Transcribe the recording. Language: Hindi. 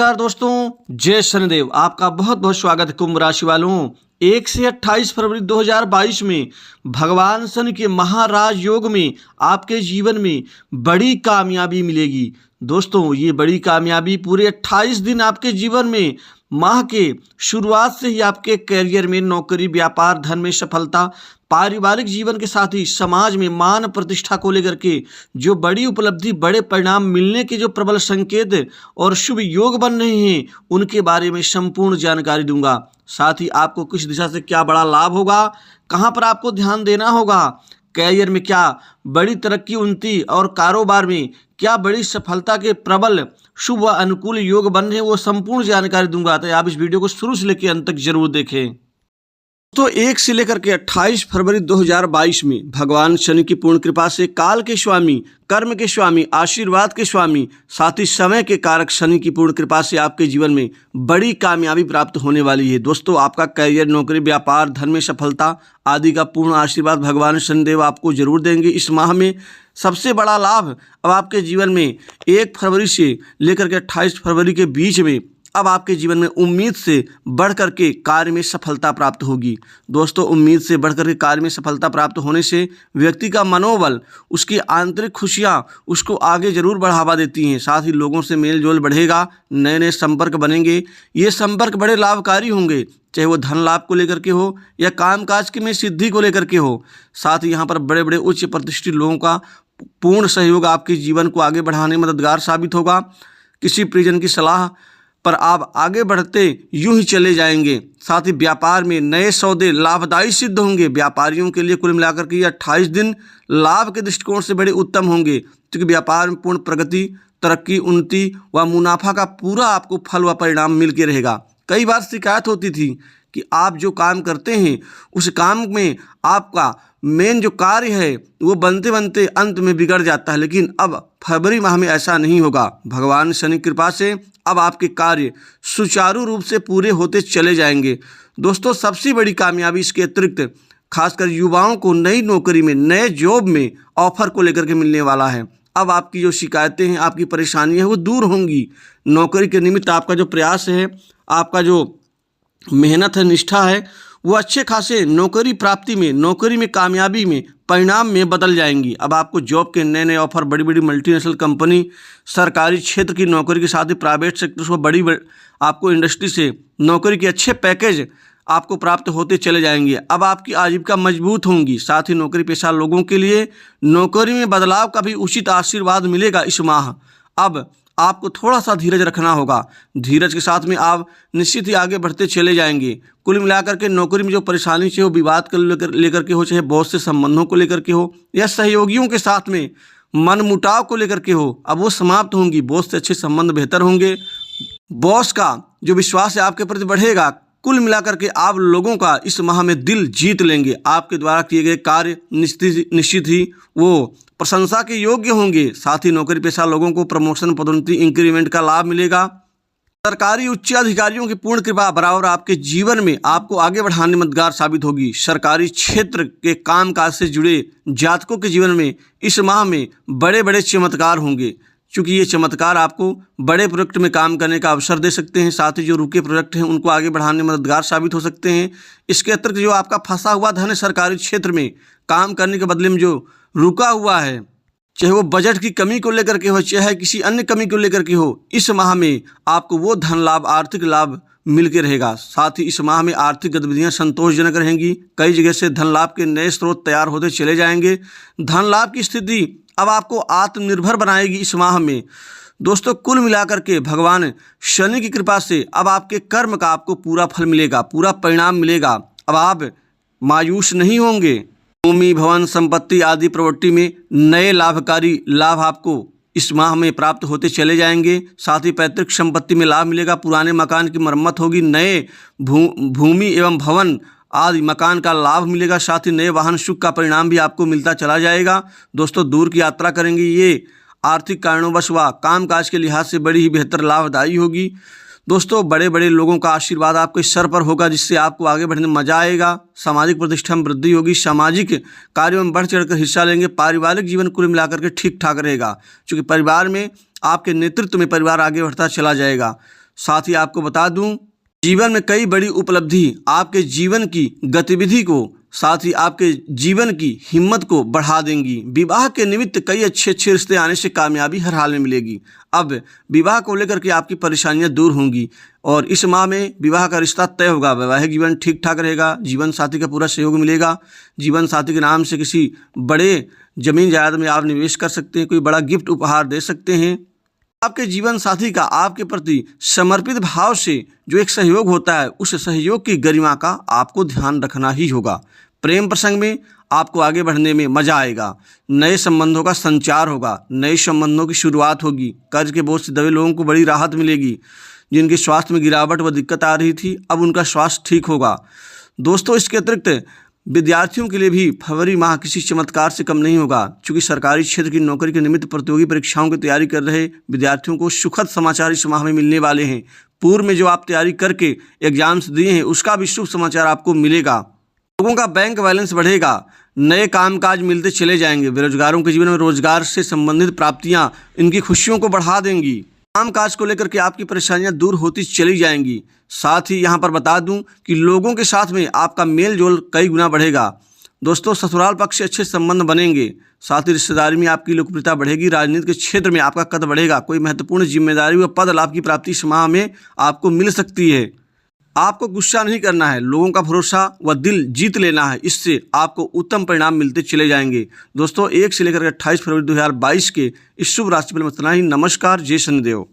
नमस्कार दोस्तों, जय शनिदेव। आपका बहुत बहुत स्वागत है कुंभ राशि वालों। 1 से 28 फरवरी 2022 में भगवान शनि के महाराज योग में आपके जीवन में बड़ी कामयाबी मिलेगी। दोस्तों, ये बड़ी कामयाबी पूरे 28 दिन आपके जीवन में माह के शुरुआत से ही आपके करियर में, नौकरी, व्यापार, धन में सफलता, पारिवारिक जीवन के साथ ही समाज में मान प्रतिष्ठा को लेकर के जो बड़ी उपलब्धि, बड़े परिणाम मिलने के जो प्रबल संकेत और शुभ योग बन रहे हैं, उनके बारे में संपूर्ण जानकारी दूंगा। साथ ही आपको किस दिशा से क्या बड़ा लाभ होगा, कहां पर आपको ध्यान देना होगा, कैरियर में क्या बड़ी तरक्की, उन्नति और कारोबार में क्या बड़ी सफलता के प्रबल शुभ व अनुकूल योग बन रहे हैं, वो संपूर्ण जानकारी दूंगा। तो आप इस वीडियो को शुरू से लेकर अंत तक जरूर देखें। तो 1 से लेकर के 28 फरवरी 2022 में भगवान शनि की पूर्ण कृपा से काल के स्वामी, कर्म के स्वामी, आशीर्वाद के स्वामी, साथ ही समय के कारक शनि की पूर्ण कृपा से आपके जीवन में बड़ी कामयाबी प्राप्त होने वाली है। दोस्तों, आपका करियर, नौकरी, व्यापार, धन में सफलता आदि का पूर्ण आशीर्वाद भगवान शनिदेव आपको जरूर देंगे। इस माह में सबसे बड़ा लाभ अब आपके जीवन में 1 फरवरी से लेकर के 28 फरवरी के बीच में अब आपके जीवन में उम्मीद से बढ़कर के कार्य में सफलता प्राप्त होगी। दोस्तों, उम्मीद से बढ़कर के कार्य में सफलता प्राप्त होने से व्यक्ति का मनोबल, उसकी आंतरिक खुशियां उसको आगे जरूर बढ़ावा देती हैं। साथ ही लोगों से मेल जोल बढ़ेगा, नए नए संपर्क बनेंगे। ये संपर्क बड़े लाभकारी होंगे, चाहे वो धन लाभ को लेकर के हो या कामकाज के में सिद्धि को लेकर के हो। साथ ही यहाँ पर बड़े बड़े उच्च प्रतिष्ठित लोगों का पूर्ण सहयोग आपके जीवन को आगे बढ़ाने में मददगार साबित होगा। किसी परिजन की सलाह पर आप आगे बढ़ते यूं ही चले जाएंगे। साथ ही व्यापार में नए सौदे लाभदायी सिद्ध होंगे। व्यापारियों के लिए कुल मिलाकर के ये 28 दिन लाभ के दृष्टिकोण से बड़े उत्तम होंगे, क्योंकि व्यापार में पूर्ण प्रगति, तरक्की, उन्नति व मुनाफा का पूरा आपको फल व परिणाम मिल के रहेगा। कई बार शिकायत होती थी कि आप जो काम करते हैं उस काम में आपका मेन जो कार्य है वो बनते बनते अंत में बिगड़ जाता है, लेकिन अब फरवरी माह में ऐसा नहीं होगा। भगवान शनि की कृपा से अब आपके कार्य सुचारू रूप से पूरे होते चले जाएंगे। दोस्तों, सबसे बड़ी कामयाबी इसके अतिरिक्त खासकर युवाओं को नई नौकरी में, नए जॉब में ऑफर को लेकर के मिलने वाला है। अब आपकी जो शिकायतें हैं, आपकी परेशानियां हैं, वो दूर होंगी। नौकरी के निमित्त आपका जो प्रयास है, आपका जो मेहनत है, निष्ठा है, वो अच्छे खासे नौकरी प्राप्ति में, नौकरी में कामयाबी में, परिणाम में बदल जाएंगी। अब आपको जॉब के नए नए ऑफर, बड़ी बड़ी मल्टीनेशनल कंपनी, सरकारी क्षेत्र की नौकरी के साथ ही प्राइवेट सेक्टर से बड़ी आपको इंडस्ट्री से नौकरी के अच्छे पैकेज आपको प्राप्त होते चले जाएंगे। अब आपकी आजीविका मजबूत होंगी। साथ ही नौकरी पेशा लोगों के लिए नौकरी में बदलाव का भी उचित आशीर्वाद मिलेगा इस माह। अब आपको थोड़ा सा धीरज रखना होगा। धीरज के साथ में आप निश्चित ही आगे बढ़ते चले जाएंगे। कुल मिलाकर के नौकरी में जो परेशानी चाहे वो विवाद को लेकर के हो, चाहे बॉस से संबंधों को लेकर के हो या सहयोगियों के साथ में मनमुटाव को लेकर के हो, अब वो समाप्त होंगी। बॉस से अच्छे संबंध बेहतर होंगे। बॉस का जो विश्वास है आपके प्रति बढ़ेगा। कुल मिलाकर के आप लोगों का इस माह में दिल जीत लेंगे। आपके द्वारा किए गए कार्य निश्चित ही वो प्रशंसा के योग्य होंगे। साथ ही नौकरी पेशा लोगों को प्रमोशन, पदोन्नति, इंक्रीमेंट का लाभ मिलेगा। सरकारी उच्च अधिकारियों की पूर्ण कृपा बराबर आपके जीवन में आपको आगे बढ़ाने में मददगार साबित होगी। सरकारी क्षेत्र के कामकाज से जुड़े जातकों के जीवन में इस माह में बड़े बड़े चमत्कार होंगे, क्योंकि ये चमत्कार आपको बड़े प्रोजेक्ट में काम करने का अवसर दे सकते हैं। साथ ही जो रुके प्रोजेक्ट हैं उनको आगे बढ़ाने में मददगार साबित हो सकते हैं। इसके अतिरिक्त जो आपका फंसा हुआ धन है सरकारी क्षेत्र में काम करने के बदले में जो रुका हुआ है, चाहे वो बजट की कमी को लेकर के हो, चाहे किसी अन्य कमी को लेकर के हो, इस माह में आपको वो धन लाभ, आर्थिक लाभ मिल के रहेगा। साथ ही इस माह में आर्थिक गतिविधियां संतोषजनक रहेंगी। कई जगह से धन लाभ के नए स्रोत तैयार होते चले जाएंगे। धन लाभ की स्थिति अब आपको आत्मनिर्भर बनाएगी इस माह में। दोस्तों, कुल मिलाकर के भगवान शनि की कृपा से अब आपके कर्म का आपको पूरा फल मिलेगा, पूरा परिणाम मिलेगा। अब आप मायूस नहीं होंगे। भूमि, भवन, संपत्ति आदि प्रॉपर्टी में नए लाभकारी लाभ आपको इस माह में प्राप्त होते चले जाएंगे। साथ ही पैतृक संपत्ति में लाभ मिलेगा। पुराने मकान की मरम्मत होगी। नए भूमि एवं भवन आदि मकान का लाभ मिलेगा। साथ ही नए वाहन सुख का परिणाम भी आपको मिलता चला जाएगा। दोस्तों, दूर की यात्रा करेंगे, ये आर्थिक कारणोंवश व कामकाज के लिहाज से बड़ी ही बेहतर लाभदायी होगी। दोस्तों, बड़े बड़े लोगों का आशीर्वाद आपके सर पर होगा, जिससे आपको आगे बढ़ने में मजा आएगा। सामाजिक प्रतिष्ठा में वृद्धि होगी। सामाजिक कार्यों में बढ़ चढ़कर हिस्सा लेंगे। पारिवारिक जीवन कुल मिलाकर के ठीक ठाक रहेगा, क्योंकि परिवार में आपके नेतृत्व में परिवार आगे बढ़ता चला जाएगा। साथ ही आपको बता दूं, जीवन में कई बड़ी उपलब्धि आपके जीवन की गतिविधि को, साथ ही आपके जीवन की हिम्मत को बढ़ा देंगी। विवाह के निमित्त कई अच्छे अच्छे रिश्ते आने से कामयाबी हर हाल में मिलेगी। अब विवाह को लेकर के आपकी परेशानियां दूर होंगी और इस माह में विवाह का रिश्ता तय होगा। वैवाहिक जीवन ठीक ठाक रहेगा। जीवन साथी का पूरा सहयोग मिलेगा। जीवन साथी के नाम से किसी बड़े जमीन जायदाद में आप निवेश कर सकते हैं। कोई बड़ा गिफ्ट उपहार दे सकते हैं। आपके जीवन साथी का आपके प्रति समर्पित भाव से जो एक सहयोग होता है, उस सहयोग की गरिमा का आपको ध्यान रखना ही होगा। प्रेम प्रसंग में आपको आगे बढ़ने में मजा आएगा। नए संबंधों का संचार होगा। नए संबंधों की शुरुआत होगी। कर्ज के बोझ से दबे लोगों को बड़ी राहत मिलेगी। जिनके स्वास्थ्य में गिरावट व दिक्कत आ रही थी, अब उनका स्वास्थ्य ठीक होगा। दोस्तों, इसके अतिरिक्त विद्यार्थियों के लिए भी फरवरी माह किसी चमत्कार से कम नहीं होगा। चूँकि सरकारी क्षेत्र की नौकरी के निमित्त प्रतियोगी परीक्षाओं की तैयारी कर रहे विद्यार्थियों को सुखद समाचार इस माह में मिलने वाले हैं। पूर्व में जो आप तैयारी करके एग्जाम्स दिए हैं, उसका भी शुभ समाचार आपको मिलेगा। लोगों का बैंक बैलेंस बढ़ेगा। नए कामकाज मिलते चले जाएंगे। बेरोजगारों के जीवन में रोजगार से संबंधित प्राप्तियां इनकी खुशियों को बढ़ा देंगी। कामकाज को लेकर के आपकी परेशानियां दूर होती चली जाएंगी। साथ ही यहां पर बता दूं कि लोगों के साथ में आपका मेल जोल कई गुना बढ़ेगा। दोस्तों, ससुराल पक्ष से अच्छे संबंध बनेंगे। साथ ही रिश्तेदारी में आपकी लोकप्रियता बढ़ेगी। राजनीति के क्षेत्र में आपका कद बढ़ेगा। कोई महत्वपूर्ण जिम्मेदारी व पद लाभ की प्राप्ति इस माह में आपको मिल सकती है। आपको गुस्सा नहीं करना है। लोगों का भरोसा व दिल जीत लेना है। इससे आपको उत्तम परिणाम मिलते चले जाएंगे। दोस्तों, 1 से लेकर 28 फरवरी 2022 के इस शुभ राशिफल में इतना ही। नमस्कार। जय शनिदेव।